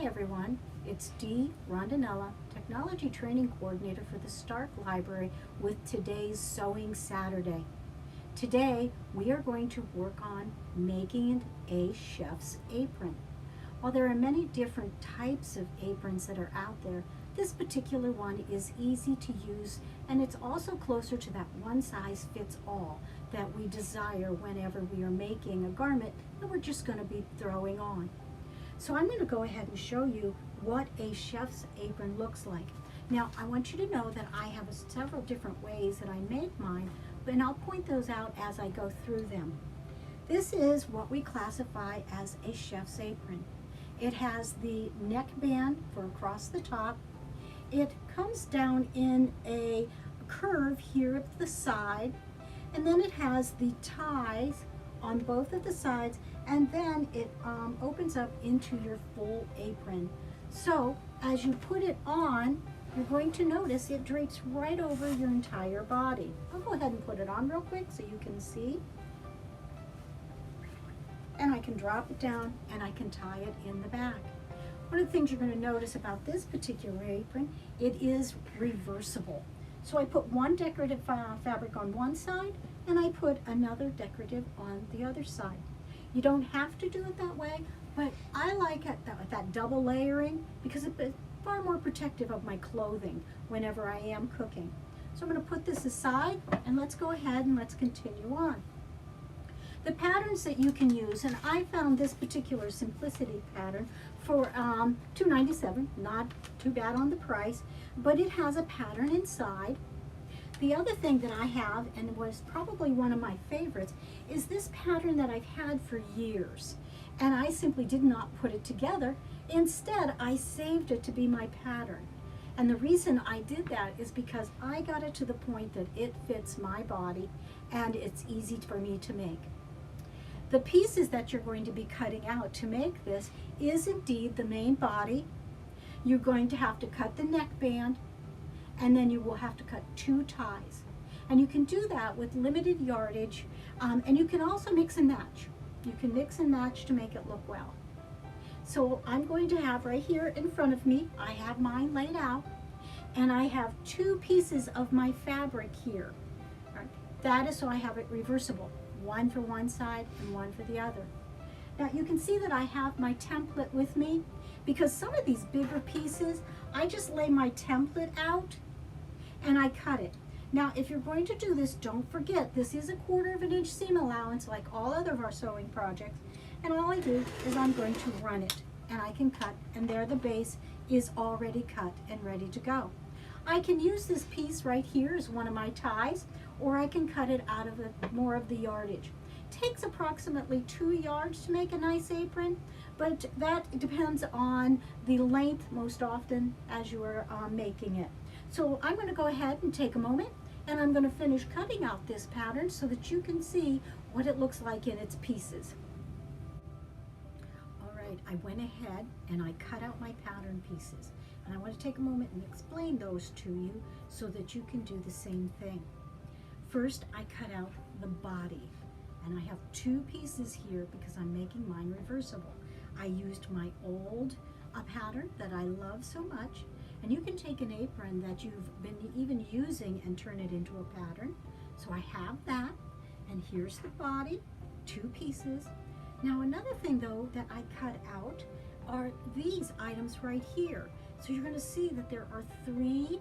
Hi everyone, it's Dee Rondinella, Technology Training Coordinator for the Stark Library with today's Sewing Saturday. Today we are going to work on making a chef's apron. While there are many different types of aprons that are out there, this particular one is easy to use, and it's also closer to that one size fits all that we desire whenever we are making a garment that we're just going to be throwing on. So I'm going to go ahead and show you what a chef's apron looks like. Now I want you to know that I have several different ways that I make mine, and I'll point those out as I go through them. This is what we classify as a chef's apron. It has the neckband for across the top. It comes down in a curve here at the side, and then it has the ties on both of the sides, and then it opens up into your full apron. So as you put it on, you're going to notice it drapes right over your entire body. I'll go ahead and put it on real quick so you can see. And I can drop it down and I can tie it in the back. One of the things you're going to notice about this particular apron, it is reversible. So I put one decorative fabric on one side and I put another decorative on the other side. You don't have to do it that way, but I like it that double layering because it's far more protective of my clothing whenever I am cooking. So I'm going to put this aside and let's go ahead and let's continue on. The patterns that you can use, and I found this particular simplicity pattern for $2.97, not too bad on the price, but it has a pattern inside. The other thing that I have, and was probably one of my favorites, is this pattern that I've had for years, and I simply did not put it together. Instead, I saved it to be my pattern. And the reason I did that is because I got it to the point that it fits my body and it's easy for me to make. The pieces that you're going to be cutting out to make this is indeed the main body. You're going to have to cut the neckband, and then you will have to cut 2 ties. And you can do that with limited yardage, and you can also mix and match. You can mix and match to make it look well. So I'm going to have right here in front of me, I have mine laid out, and I have 2 pieces of my fabric here. All right. That is so I have it reversible. One for one side and one for the other. Now you can see that I have my template with me because some of these bigger pieces, I just lay my template out and I cut it. Now if you're going to do this, don't forget this is a 1/4 inch seam allowance like all other of our sewing projects, and all I do is I'm going to run it and I can cut, and there the base is already cut and ready to go. I can use this piece right here as one of my ties, or I can cut it out of more of the yardage. It takes approximately 2 yards to make a nice apron, but that depends on the length most often as you are making it. So I'm going to go ahead and take a moment and I'm going to finish cutting out this pattern so that you can see what it looks like in its pieces. Alright, I went ahead and I cut out my pattern pieces. And I want to take a moment and explain those to you so that you can do the same thing. First, I cut out the body, and I have 2 pieces here because I'm making mine reversible. I used my old pattern that I love so much, and you can take an apron that you've been even using and turn it into a pattern. So I have that, and here's the body, 2 pieces. Now another thing though that I cut out are these items right here. So you're going to see that there are 3,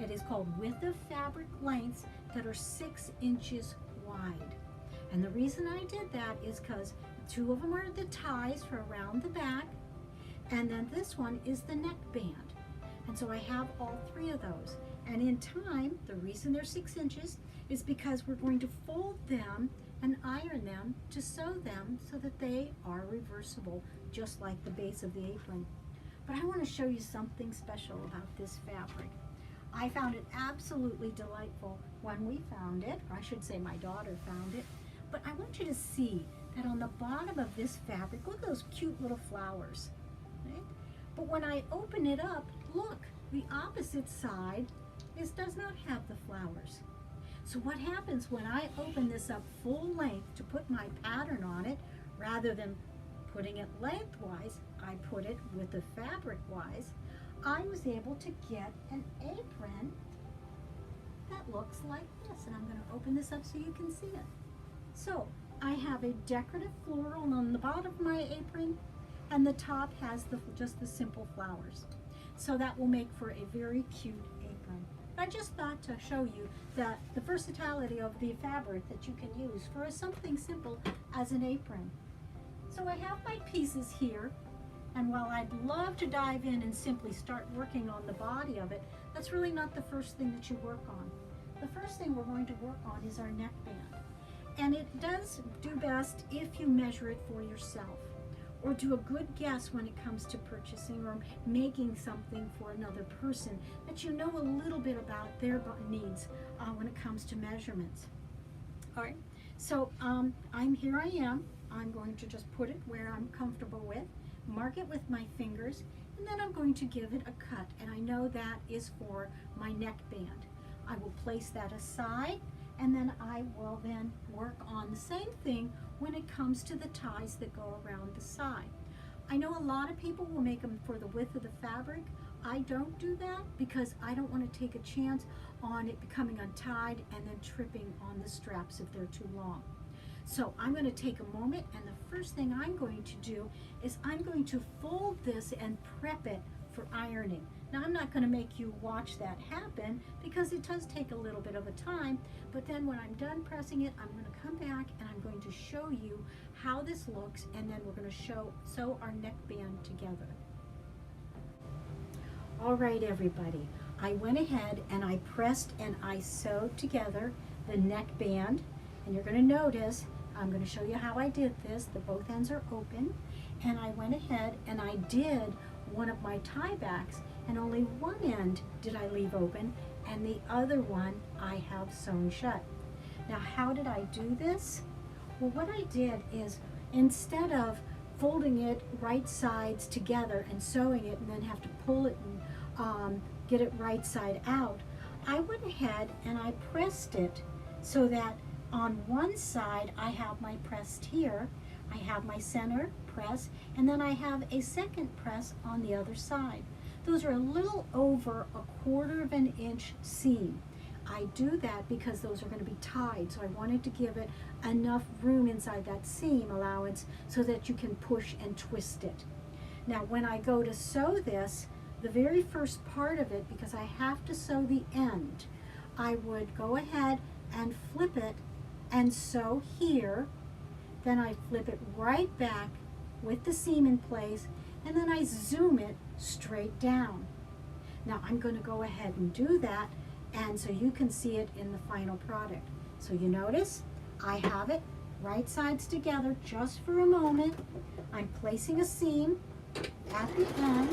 it is called width of fabric lengths, that are 6 inches wide. And the reason I did that is because 2 of them are the ties for around the back, and then this one is the neckband. And so I have all 3 of those. And in time, the reason they're 6 inches is because we're going to fold them and iron them to sew them so that they are reversible, just like the base of the apron. But I want to show you something special about this fabric. I found it absolutely delightful when we found it, or I should say my daughter found it. But I want you to see that on the bottom of this fabric, look at those cute little flowers. Right? But when I open it up, look, the opposite side does not have the flowers. So what happens when I open this up full length to put my pattern on it, rather than putting it lengthwise, I put it with the fabric wise, I was able to get an apron that looks like this. And I'm going to open this up so you can see it. So I have a decorative floral on the bottom of my apron, and the top has just the simple flowers. So that will make for a very cute apron. I just thought to show you that the versatility of the fabric that you can use for something simple as an apron. So I have my pieces here, and while I'd love to dive in and simply start working on the body of it, that's really not the first thing that you work on. The first thing we're going to work on is our neckband. And it does do best if you measure it for yourself, or do a good guess when it comes to purchasing or making something for another person that you know a little bit about their needs when it comes to measurements. All right, so here I am. I'm going to just put it where I'm comfortable with, mark it with my fingers, and then I'm going to give it a cut. And I know that is for my neckband. I will place that aside, and then I will then work on the same thing when it comes to the ties that go around the side. I know a lot of people will make them for the width of the fabric. I don't do that because I don't want to take a chance on it becoming untied and then tripping on the straps if they're too long. So I'm going to take a moment, and the first thing I'm going to do is I'm going to fold this and prep it for ironing. Now I'm not going to make you watch that happen because it does take a little bit of a time, but then when I'm done pressing it, I'm going to come back and I'm going to show you how this looks, and then we're going to sew our neckband together. All right, everybody, I went ahead and I pressed and I sewed together the neckband, and you're going to notice I'm going to show you how I did this. Both ends are open, and I went ahead and I did one of my tie backs, and only one end did I leave open and the other one I have sewn shut. Now how did I do this? Well, what I did is, instead of folding it right sides together and sewing it and then have to pull it and get it right side out, I went ahead and I pressed it so that on one side I have my pressed here, I have my center press, and then I have a second press on the other side. Those are a little over 1/4 of an inch seam. I do that because those are going to be tied, so I wanted to give it enough room inside that seam allowance so that you can push and twist it. Now when I go to sew this, the very first part of it, because I have to sew the end, I would go ahead and flip it and sew here, then I flip it right back with the seam in place, and then I zoom it straight down. Now I'm going to go ahead and do that, and so you can see it in the final product. So you notice I have it right sides together just for a moment. I'm placing a seam at the end.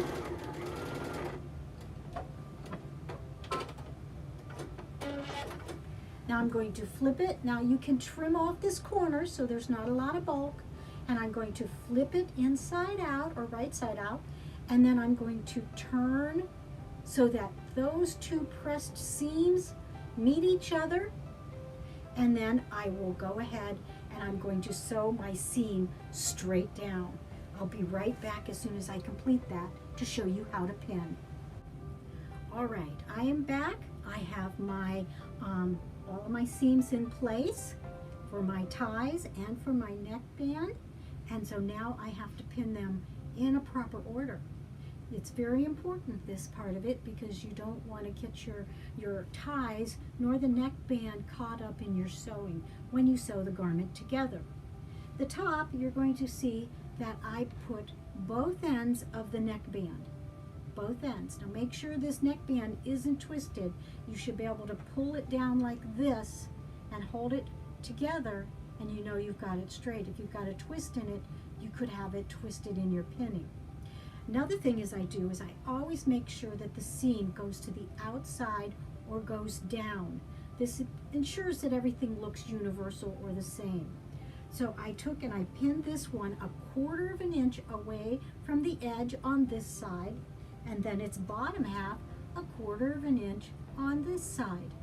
Now I'm going to flip it. Now you can trim off this corner so there's not a lot of bulk. And I'm going to flip it inside out or right side out. And then I'm going to turn so that those two pressed seams meet each other. And then I will go ahead and I'm going to sew my seam straight down. I'll be right back as soon as I complete that to show you how to pin. All right, I am back. I have my all of my seams in place for my ties and for my neckband, and so now I have to pin them in a proper order. It's very important, this part of it, because you don't want to get your ties nor the neckband caught up in your sewing when you sew the garment together. The top, you're going to see that I put both ends of the neckband. Both ends. Now make sure this neckband isn't twisted. You should be able to pull it down like this and hold it together, and you know you've got it straight. If you've got a twist in it, you could have it twisted in your pinning. Another thing I always make sure that the seam goes to the outside or goes down. This ensures that everything looks universal or the same. So I took and I pinned this one 1/4 of an inch away from the edge on this side, and then its bottom half 1/4 of an inch on this side.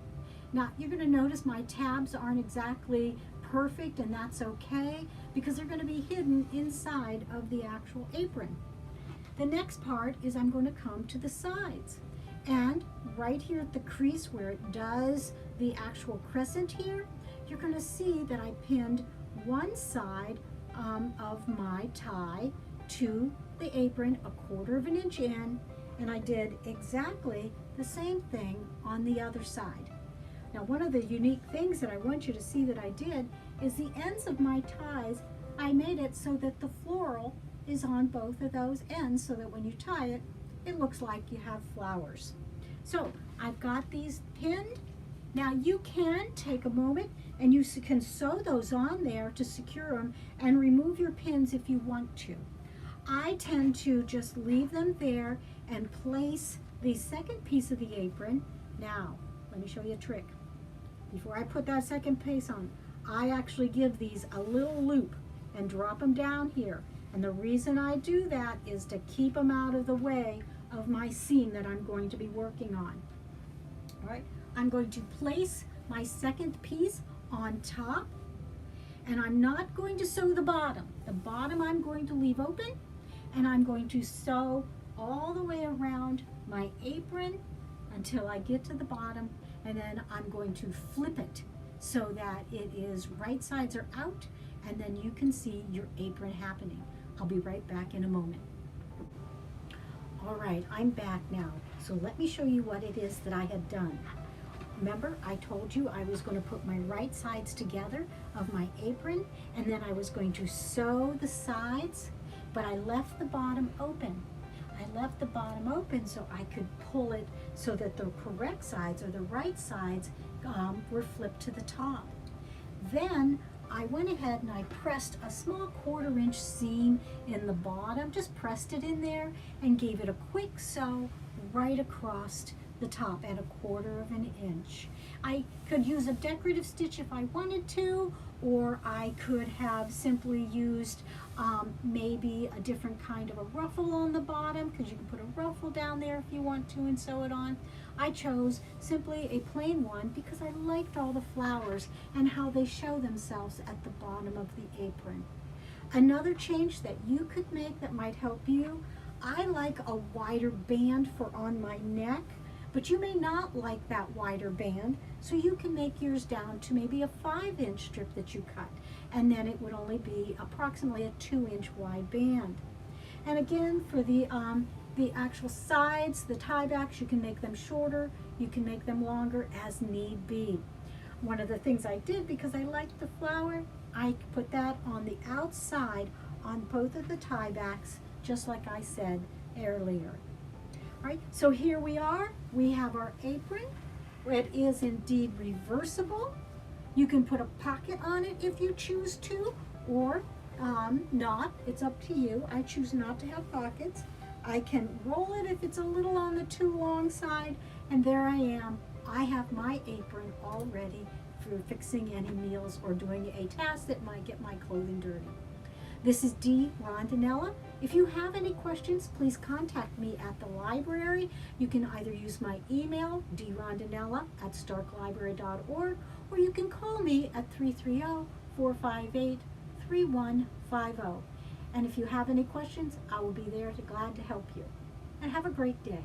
Now you're going to notice my tabs aren't exactly perfect, and that's okay because they're going to be hidden inside of the actual apron. The next part is I'm going to come to the sides. And right here at the crease where it does the actual crescent here, you're going to see that I pinned one side of my tie to the apron 1/4 inch in, and I did exactly the same thing on the other side. Now, one of the unique things that I want you to see that I did is the ends of my ties, I made it so that the floral is on both of those ends so that when you tie it, it looks like you have flowers. So I've got these pinned. Now you can take a moment and you can sew those on there to secure them and remove your pins if you want to. I tend to just leave them there and place the second piece of the apron. Now, let me show you a trick. Before I put that second piece on, I actually give these a little loop and drop them down here. And the reason I do that is to keep them out of the way of my seam that I'm going to be working on. All right, I'm going to place my second piece on top, and I'm not going to sew the bottom. The bottom I'm going to leave open, and I'm going to sew all the way around my apron until I get to the bottom, and then I'm going to flip it so that it is right sides are out, and then you can see your apron happening. I'll be right back in a moment. All right, I'm back now. So let me show you what it is that I had done. Remember, I told you I was going to put my right sides together of my apron, and then I was going to sew the sides, but I left the bottom open. I left the bottom open so I could pull it so that the correct sides, or the right sides, were flipped to the top. Then I went ahead and I pressed a small 1/4 inch seam in the bottom, just pressed it in there and gave it a quick sew right across the top at 1/4 inch. I could use a decorative stitch if I wanted to, or I could have simply used maybe a different kind of a ruffle on the bottom, because you can put a ruffle down there if you want to and sew it on. I chose simply a plain one because I liked all the flowers and how they show themselves at the bottom of the apron. Another change that you could make that might help you, I like a wider band for on my neck, but you may not like that wider band, so you can make yours down to maybe a 5-inch strip that you cut, and then it would only be approximately a 2-inch wide band. And again, for the actual sides, the tie backs, you can make them shorter, you can make them longer as need be. One of the things I did, because I liked the flower, I put that on the outside on both of the tie backs, just like I said earlier. All right, so here we are. We have our apron. It is indeed reversible. You can put a pocket on it if you choose to, or not. It's up to you. I choose not to have pockets. I can roll it if it's a little on the too long side, and there I am. I have my apron all ready for fixing any meals or doing a task that might get my clothing dirty. This is Dee Rondinella. If you have any questions, please contact me at the library. You can either use my email, drondinella@starklibrary.org, or you can call me at 330-458-3150. And if you have any questions, I will be there glad to help you. And have a great day.